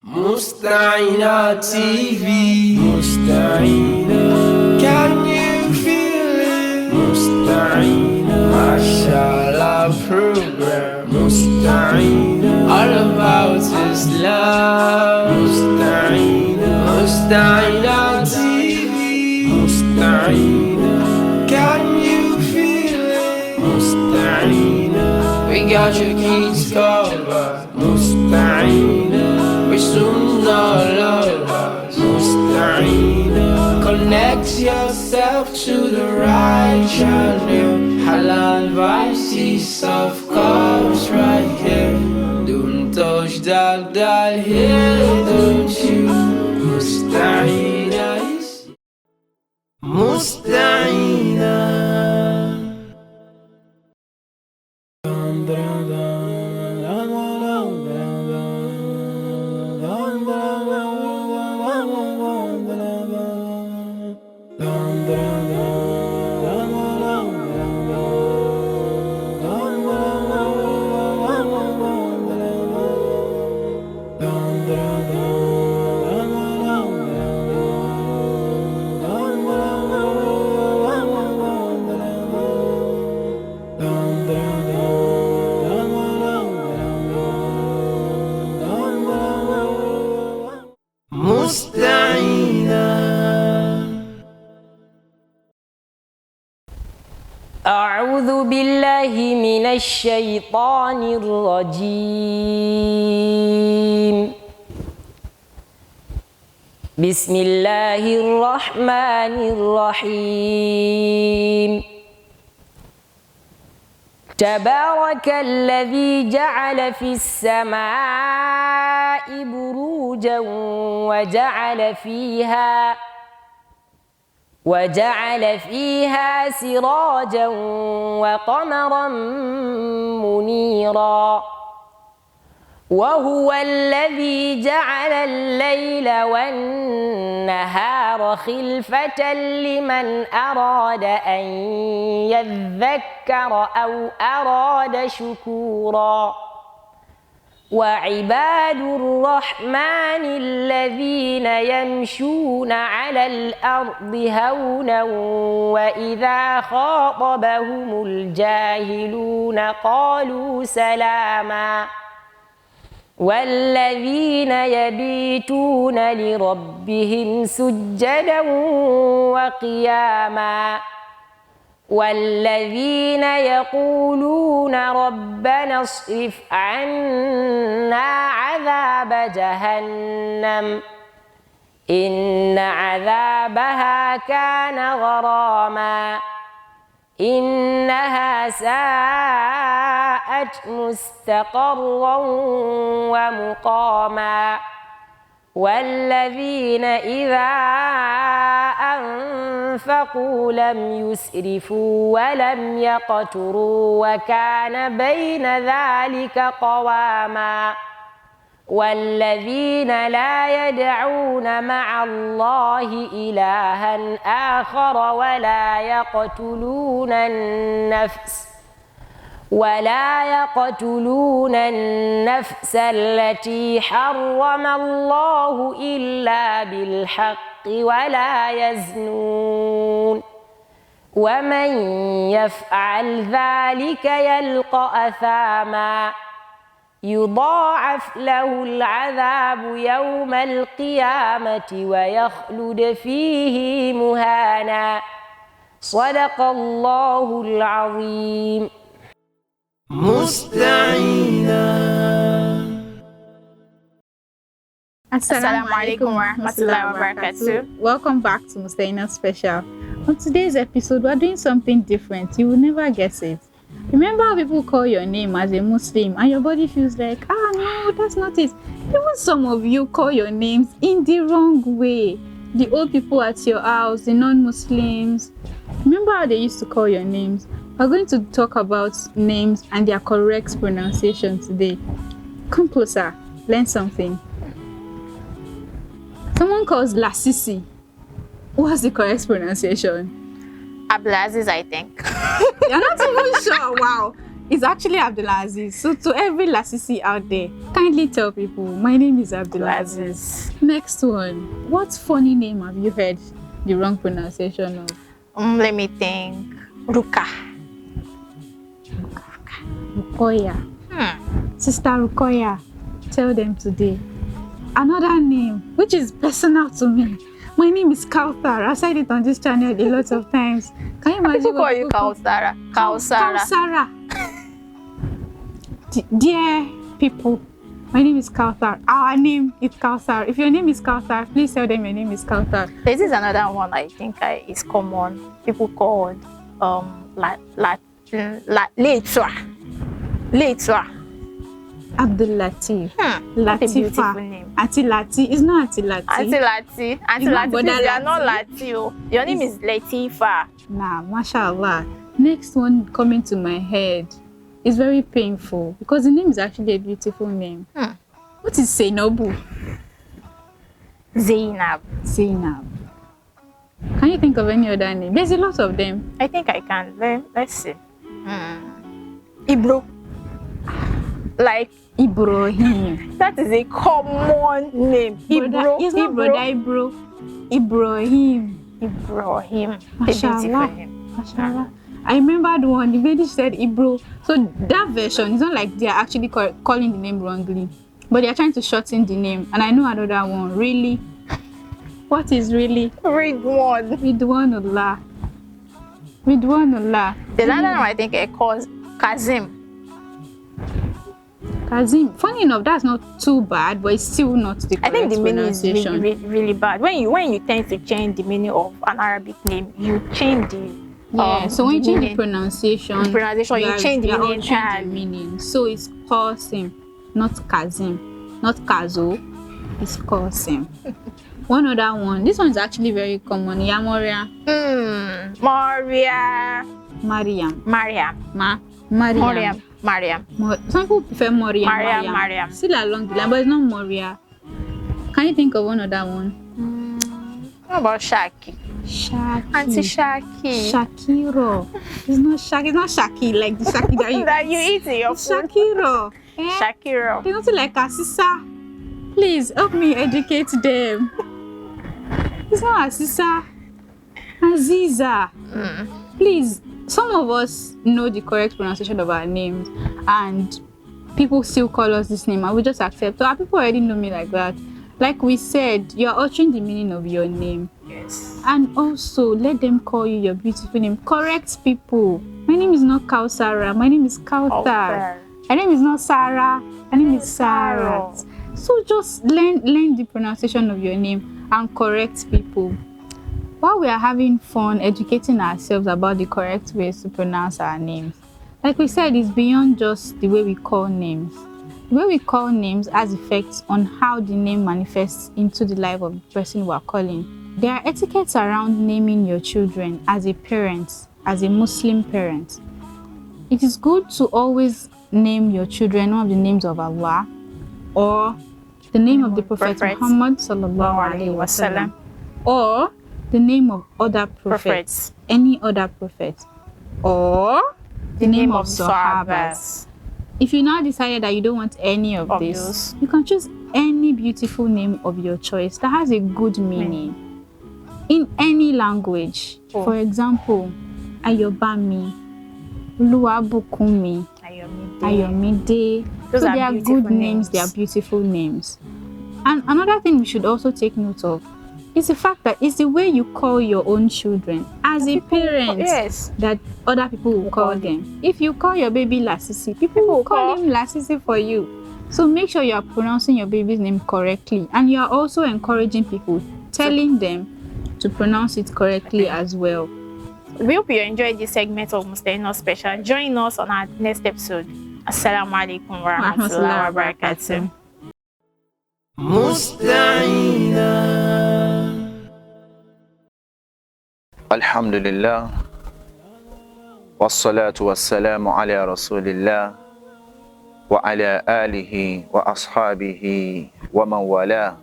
مستعينة TV مستعينة Can you feel it مستعينة ما شاء الله program مستعينة All about Islam مستعينة TV مستعينة Can you feel it مستعينة We got your kids covered مستعينة We soon all us مستعينة Connect yourself to the right channel Halal advices of course right here Don't touch that dial here, don't you مستعينة مستعينة أعوذ بالله من الشيطان الرجيم بسم الله الرحمن الرحيم تبارك الذي جعل في السماء بروجا وجعل فيها سراجا وقمرا منيرا وهو الذي جعل الليل والنهار خلفة لمن أراد أن يذكر أو أراد شكورا وعباد الرحمن الذين يمشون على الأرض هونا وإذا خاطبهم الجاهلون قالوا سلاما والذين يبيتون لربهم سجدا وقياما والذين يقولون ربنا اصرف عنا عذاب جهنم إن عذابها كان غراما إنها ساءت مستقرا ومقاما والذين إذا أنفقوا لم يسرفوا ولم يقتروا وكان بين ذلك قواما والذين لا يدعون مع الله إلها آخر ولا يقتلون النفس التي حرم الله إلا بالحق ولا يزنون ومن يفعل ذلك يلقى أثاما يضاعف له العذاب يوم القيامة ويخلد فيه مهانا صدق الله العظيم مستعينة Assalamu alaikum wa rahmatullahi wa barakatuh. Welcome back to Mustaina Special. On today's episode, we're doing something different. You will never guess it. Remember how people call your name as a Muslim and your body feels like, no, that's not it. Even some of you call your names in the wrong way. The old people at your house, the non-Muslims. Remember how they used to call your names? We're going to talk about names and their correct pronunciation today. Come closer, learn something. Someone calls Lasisi. What's the correct pronunciation? Abdulaziz, I think. You're not even sure. Wow. It's actually Abdulaziz. So to every Lasisi out there, kindly tell people, my name is Abdulaziz. Next one. What funny name have you heard the wrong pronunciation of? Let me think. Ruka. Rukoya. Sister Rukoya, tell them today. Another name, which is personal to me. My name is Kauthar. I said it on this channel a lot of times. Can you imagine? People call you Kausara. Kausara. Dear people, my name is Kauthar. Our name is Kauthar. If your name is Kauthar, please tell them your name is Kauthar. This is another one I think is common. People called Leitwa. Abdul Latif. Latifa. Name. Auntie Lati. It's not Auntie Lati. Auntie Lati. Auntie Lati. Please, you are not Lati. Your name is Latifa. Nah, mashallah. Next one coming to my head is very painful because the name is actually a beautiful name. What is Zainabu? Zainab. Can you think of any other name? There's a lot of them. I think I can. Let's see. Ibro. Like Ibrahim. That is a common name. Ibro. It's not brother Ibro. Ibrahim. Mashallah. Mashallah. I remembered one. The lady said Ibro. So that version, it's not like they are actually calling the name wrongly, but they are trying to shorten the name. And I know another one. Really? What is really? Ridwan. Ridwanullah. There's another one I think it calls Kazim. Funny enough, that's not too bad, but it's still not the correct I think the meaning is pronunciation. really bad. When you tend to change the meaning of an Arabic name, you change the so when you change the pronunciation, you change the meaning. So it's Qasim, not Kazim, not Kazo. It's Qasim. One other one. This one is actually very common. Yamoria. Mariam. Some people prefer Mariam. Still along the line, but it's not Moria. Can you think of one other one? What about Shaki? Auntie Shaki. Shakiro. It's not Shaki. It's not Shaki like the Shaki that you eat in your food. Shakiro. Shakiro. It's not like Asisa. Please help me educate them. It's not Asisa. Aziza. Please. Some of us know the correct pronunciation of our names, and people still call us this name, and we just accept. So people already know me like that. Like we said, you're altering the meaning of your name. Yes. And also, let them call you your beautiful name. Correct people. My name is not Kausara. My name is Kauthar. My name is not Sarah. My name is Sarah. So just learn the pronunciation of your name and correct people. While we are having fun educating ourselves about the correct ways to pronounce our names, like we said, it's beyond just the way we call names. The way we call names has effects on how the name manifests into the life of the person we are calling. There are etiquettes around naming your children as a parent, as a Muslim parent. It is good to always name your children one of the names of Allah or the name of the Prophet Muhammad sallallahu alaihi wasallam, or the name of other prophets, any other prophet, or the name of Sahabas. If you now decided that you don't want any of this, you can choose any beautiful name of your choice that has a good meaning in any language. For example, Ayobami, Oluwabukumi, Ayomide. So they are good names, they are beautiful names. And another thing we should also take note of is the fact that it's the way you call your own children as a parent that other people will call them. If you call your baby Lasisi, people will call him Lasisi for you. So make sure you are pronouncing your baby's name correctly, and you are also encouraging people, telling them to pronounce it correctly as well. We hope you enjoyed this segment of Mustaina Special. Join us on our next episode. Assalamu alaikum wa rahmatullahi wa barakatuh. Alhamdulillah, wassalatu wassalamu ala rasulillah wa ala alihi wa ashabihi wa man wala.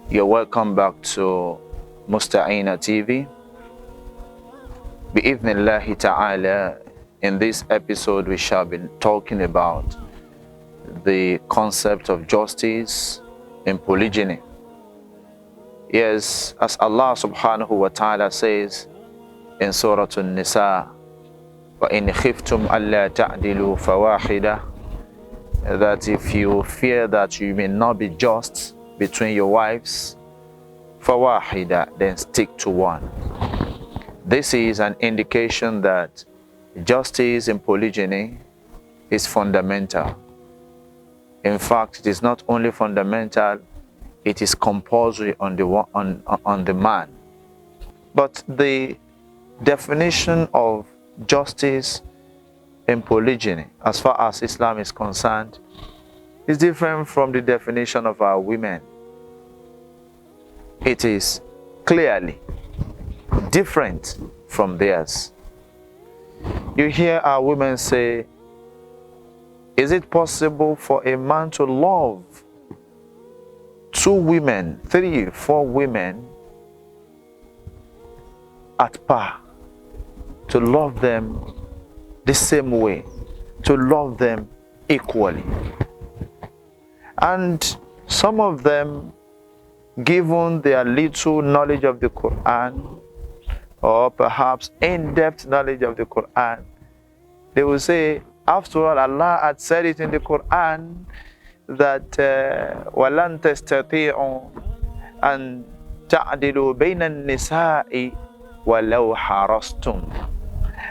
You're welcome back to Mustaina TV. Bi'idhnillahi ta'ala, In this episode, we shall be talking about the concept of justice in polygyny. Yes, as Allah subhanahu wa ta'ala says in Surah An-Nisa, وَإِنْ خِفْتُمْ أَلَّا تَعْدِلُوا فَوَاحِدَةً, that if you fear that you may not be just between your wives, فَوَاحِدَةً, then stick to one. This is an indication that justice in polygyny is fundamental. In fact, it is not only fundamental, it is compulsory on the man. But the definition of justice in polygyny, as far as Islam is concerned, is different from the definition of our women. It is clearly different from theirs. You hear our women say, is it possible for a man to love 2 women, 3, 4 women at par, to love them the same way, to love them equally? And some of them, given their little knowledge of the Quran, or perhaps in-depth knowledge of the Quran, they will say, after all, Allah had said it in the Quran that وَلَن تَسْتَطِيعُوا أَن تَعْدِلُوا بَيْنَ النِّسَاءِ وَلَوْ حَرَصْتُمْ.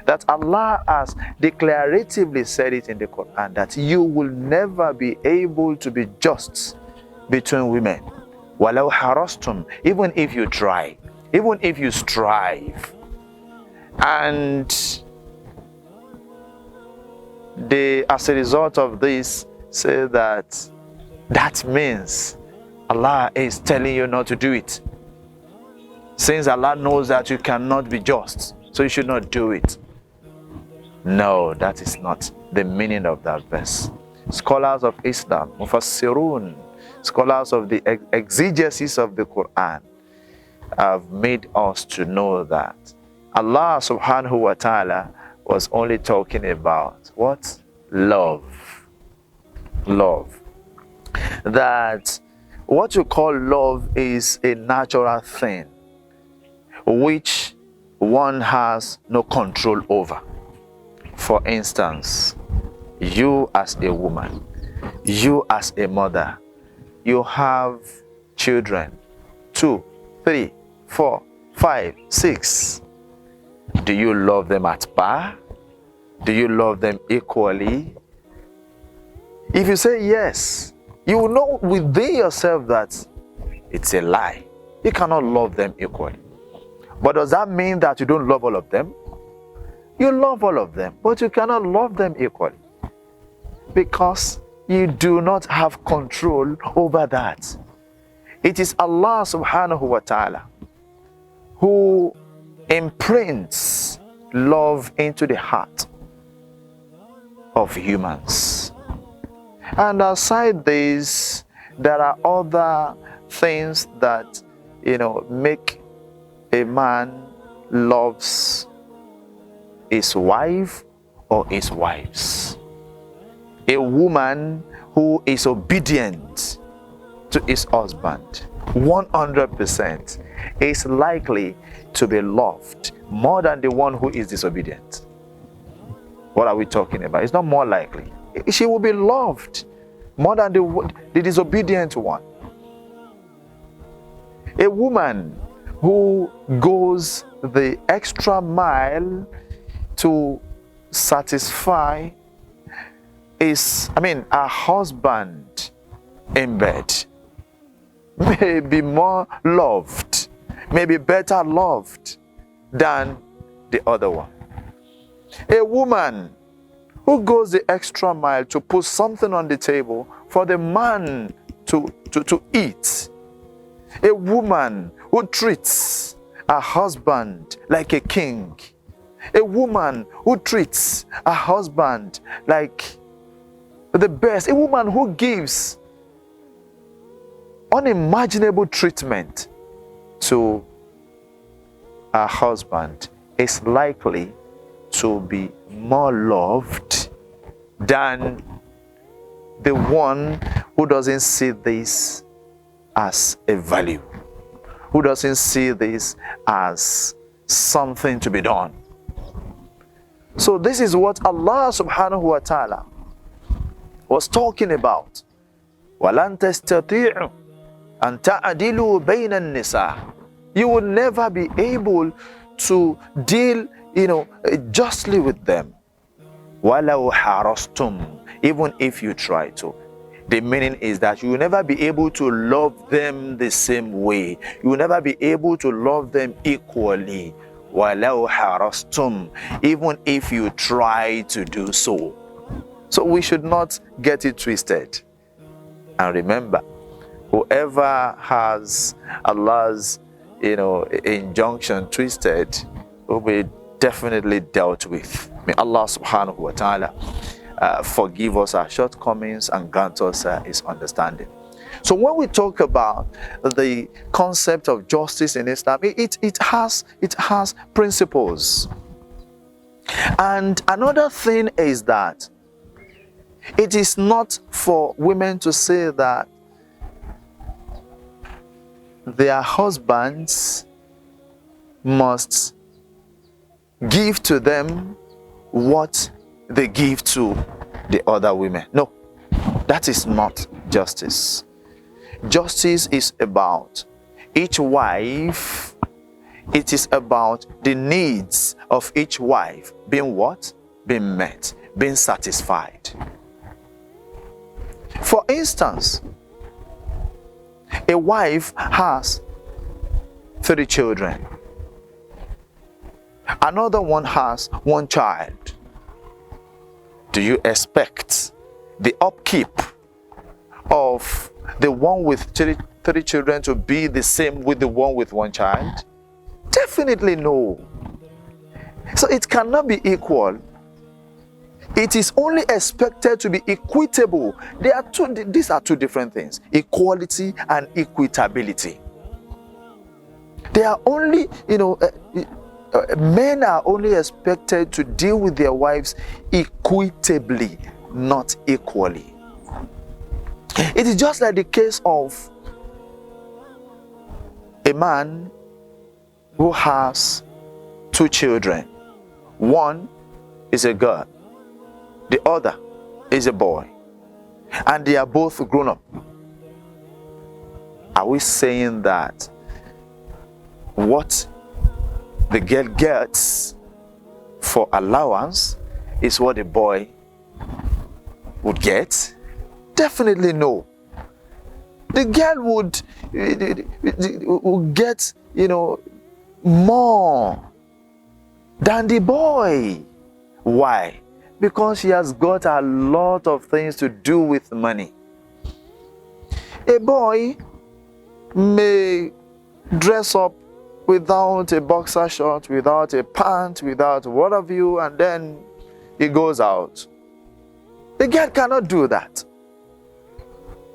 That Allah has declaratively said it in the Quran that you will never be able to be just between women. وَلَوْ حَرَصْتُمْ, even if you try, even if you strive. And they, as a result of this, say that means Allah is telling you not to do it. Since Allah knows that you cannot be just, so you should not do it. No, that is not the meaning of that verse. Scholars of Islam, Mufassirun, scholars of the exegesis of the Quran, have made us to know that Allah subhanahu wa ta'ala was only talking about what? Love. Love. That what you call love is a natural thing which one has no control over. For instance, you as a woman, you as a mother, you have children, 2, 3, 4, 5, 6. Do you love them at par? Do you love them equally? If you say yes, you will know within yourself that it's a lie. You cannot love them equally. But does that mean that you don't love all of them? You love all of them, but you cannot love them equally, because you do not have control over that. It is Allah subhanahu wa ta'ala who imprints love into the heart of humans. And aside this, there are other things that, make a man loves his wife or his wives. A woman who is obedient to his husband 100% is likely to be loved more than the one who is disobedient. What are we talking about? It's not more likely. She will be loved more than the disobedient one. A woman who goes the extra mile to satisfy her husband in bed may be more loved, may be better loved than the other one. A woman who goes the extra mile to put something on the table for the man to eat. A woman who treats her husband like a king. A woman who treats her husband like the best. A woman who gives unimaginable treatment to her husband is likely to be more loved than the one who doesn't see this as a value, who doesn't see this as something to be done. So this is what Allah subhanahu wa ta'ala was talking about. وَلَن تَسْتَطِيعُوا أَن تَعْدِلُوا بَيْنَ النِّسَاءِ. You will never be able to deal, justly with them. وَلَوْ حَرَصْتُمْ. Even if you try to. The meaning is that you will never be able to love them the same way. You will never be able to love them equally. وَلَوْ حَرَصْتُمْ. Even if you try to do so. So we should not get it twisted. And remember, whoever has Allah's, injunction twisted will be definitely dealt with. May Allah subhanahu wa ta'ala forgive us our shortcomings and grant us his understanding. So when we talk about the concept of justice in Islam, it has principles. And another thing is that it is not for women to say that their husbands must give to them what they give to the other women. No, that is not justice. Justice is about each wife. It is about the needs of each wife being what? Being met, being satisfied. For instance, a wife has 3 children. Another one has 1 child. Do you expect the upkeep of the one with 3 children to be the same with the one with 1 child? Definitely no. So it cannot be equal. It is only expected to be equitable. These are 2 different things: equality and equitability. They are only, men are only expected to deal with their wives equitably, not equally. It is just like the case of a man who has 2 children. One is a girl, the other is a boy, and they are both grown up. Are we saying that what the girl gets for allowance is what the boy would get? Definitely no. The girl would get, more than the boy. Why? Because she has got a lot of things to do with money. A boy may dress up without a boxer short, without a pant, without what have you, and then he goes out. The girl cannot do that.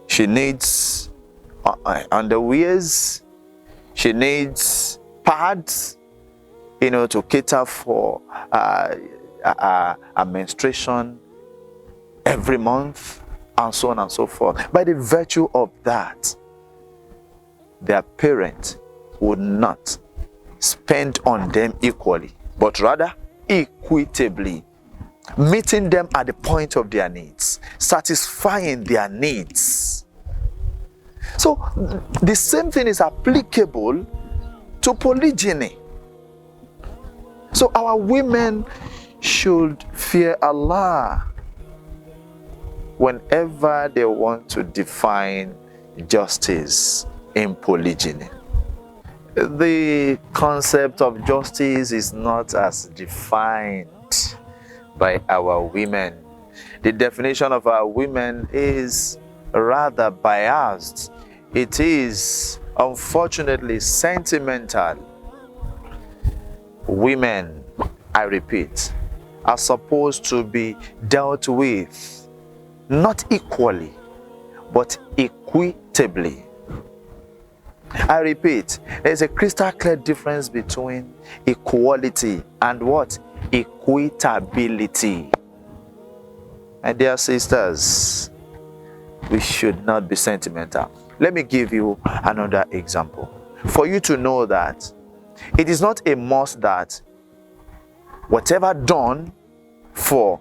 She needs underwears, she needs pads, to cater for a menstruation every month, and so on and so forth. By the virtue of that, their parent would not spend on them equally, but rather equitably, meeting them at the point of their needs, satisfying their needs. So the same thing is applicable to polygyny. So our women should fear Allah whenever they want to define justice in polygyny. The concept of justice is not as defined by our women. The definition of our women is rather biased. It is unfortunately sentimental. Women, I repeat, are supposed to be dealt with not equally, but equitably. I repeat, there's a crystal clear difference between equality and what? Equitability. My dear sisters, we should not be sentimental. Let me give you another example. For you to know that it is not a must that whatever done for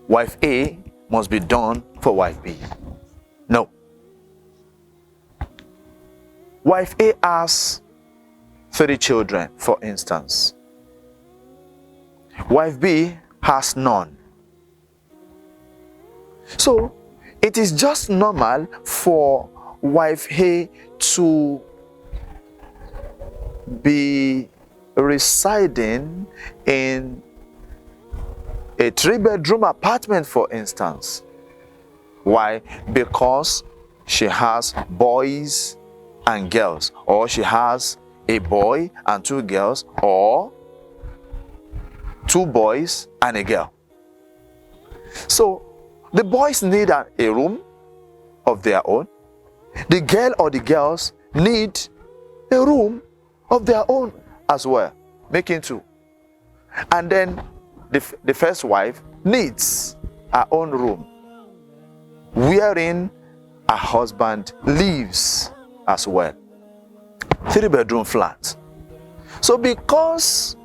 wife A must be done for wife B. No. Wife A has 30 children, for instance. Wife B has none. So, it is just normal for wife A to be residing in a 3-bedroom apartment, for instance. Why? Because she has boys and girls, or she has a boy and 2 girls, or 2 boys and a girl. So the boys need a room of their own. The girl or the girls need a room of their own as well, making 2. And then the first wife needs her own room, wherein her husband lives as well. 3-bedroom flat. So because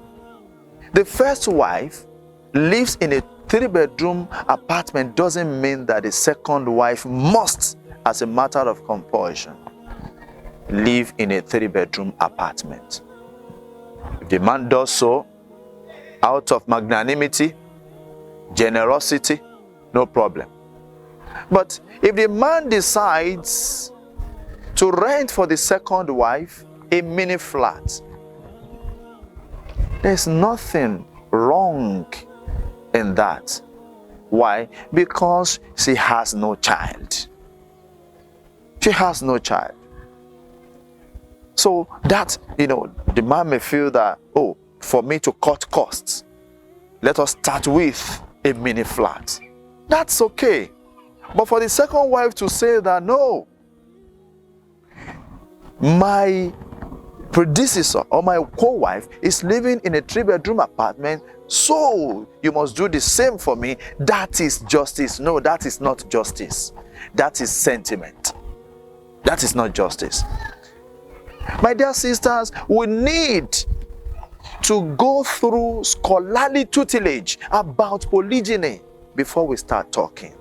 the first wife lives in a 3-bedroom apartment doesn't mean that the second wife must, as a matter of compulsion, live in a 3-bedroom apartment. If the man does so out of magnanimity, generosity, no problem. But if the man decides to rent for the second wife a mini flat, there's nothing wrong in that. Why? Because she has no child. She has no child. So that, the man may feel that, oh, for me to cut costs, let us start with a mini flat. That's okay. But for the second wife to say that, no, my predecessor or my co-wife is living in a 3-bedroom apartment, so you must do the same for me, that is justice. No, that is not justice. That is sentiment. That is not justice. My dear sisters, we need to go through scholarly tutelage about polygyny before we start talking.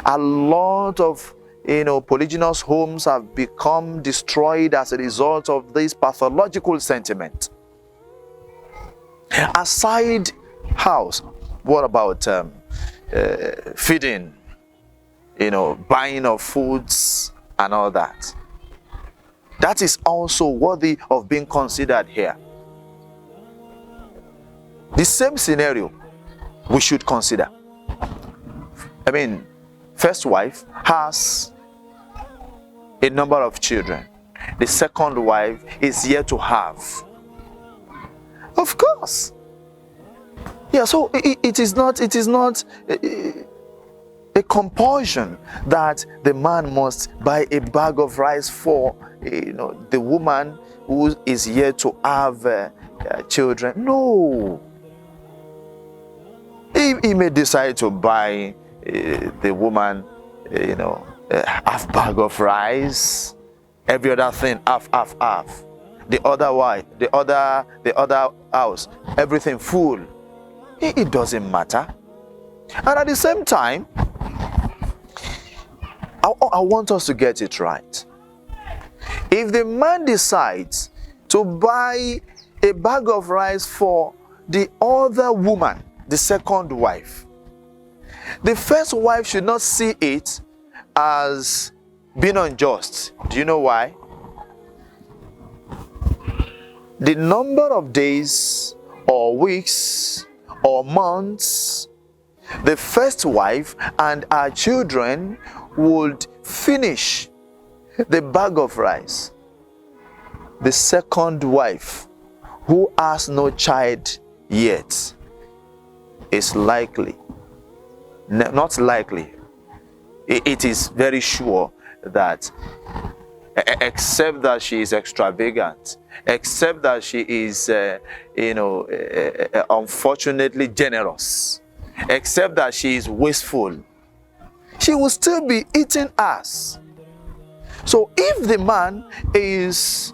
A lot of polygynous homes have become destroyed as a result of this pathological sentiment. Aside house, what about feeding, buying of foods and all that? That is also worthy of being considered here. The same scenario we should consider. First wife has a number of children. The second wife is yet to have. Of course. Yeah, so it is not a compulsion that the man must buy a bag of rice for the woman who is yet to have children. No. He may decide to buy the woman, half bag of rice, every other thing, half. The other wife, the other house, everything full. It doesn't matter. And at the same time, I want us to get it right. If the man decides to buy a bag of rice for the other woman, the second wife, the first wife should not see it as being unjust. Do you know why? The number of days or weeks or months the first wife and her children would finish the bag of rice, the second wife, who has no child yet, is likely, not likely, it is very sure that except that she is extravagant, except that she is, unfortunately generous, except that she is wasteful, she will still be eating us. So if the man is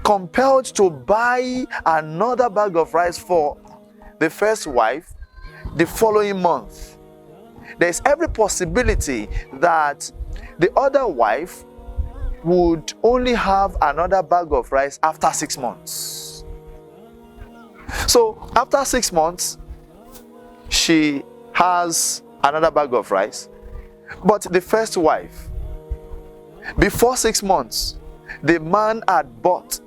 compelled to buy another bag of rice for the first wife the following month, there's every possibility that the other wife would only have another bag of rice after 6 months. So after 6 months, she has another bag of rice. But the first wife, before 6 months, the man had bought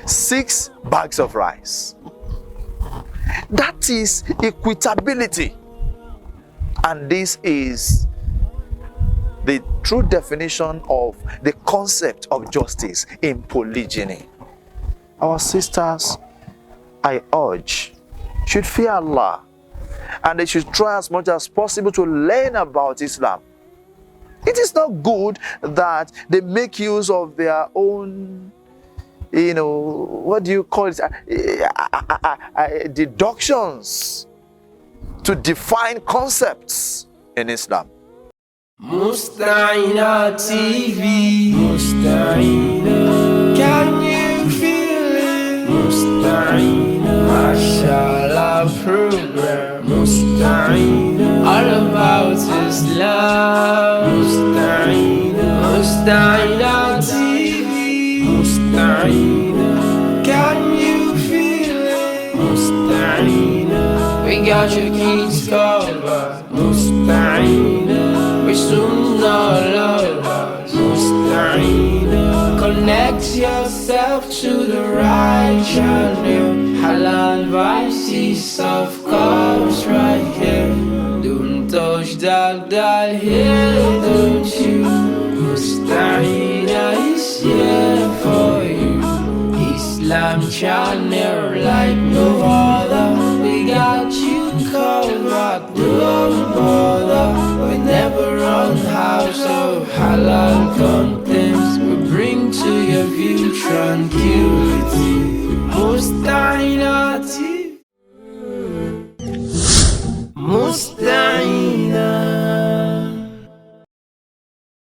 6 bags of rice. That is equitability. And this is the true definition of the concept of justice in polygyny. Our sisters, I urge, should fear Allah, and they should try as much as possible to learn about Islam. It is not good that they make use of their own, what do you call it, deductions to define concepts in Islam. Musta'ina TV, Musta'ina, can you feel it? Musta'ina, Mashallah program, Musta'ina, all about Islam. Musta'ina, Musta'ina TV, Musta'ina, can you feel it? Musta'ina, we got your keys covered. Musta'ina, we soon all us. Musta'ina, connect yourself to the right channel. Halal vices, of course, right here. Don't touch that dial here, don't you? Musta'ina is here for you. Islam channel like no other. We got you covered, don't bother. We never run house of halal contents. We bring to your view tranquility.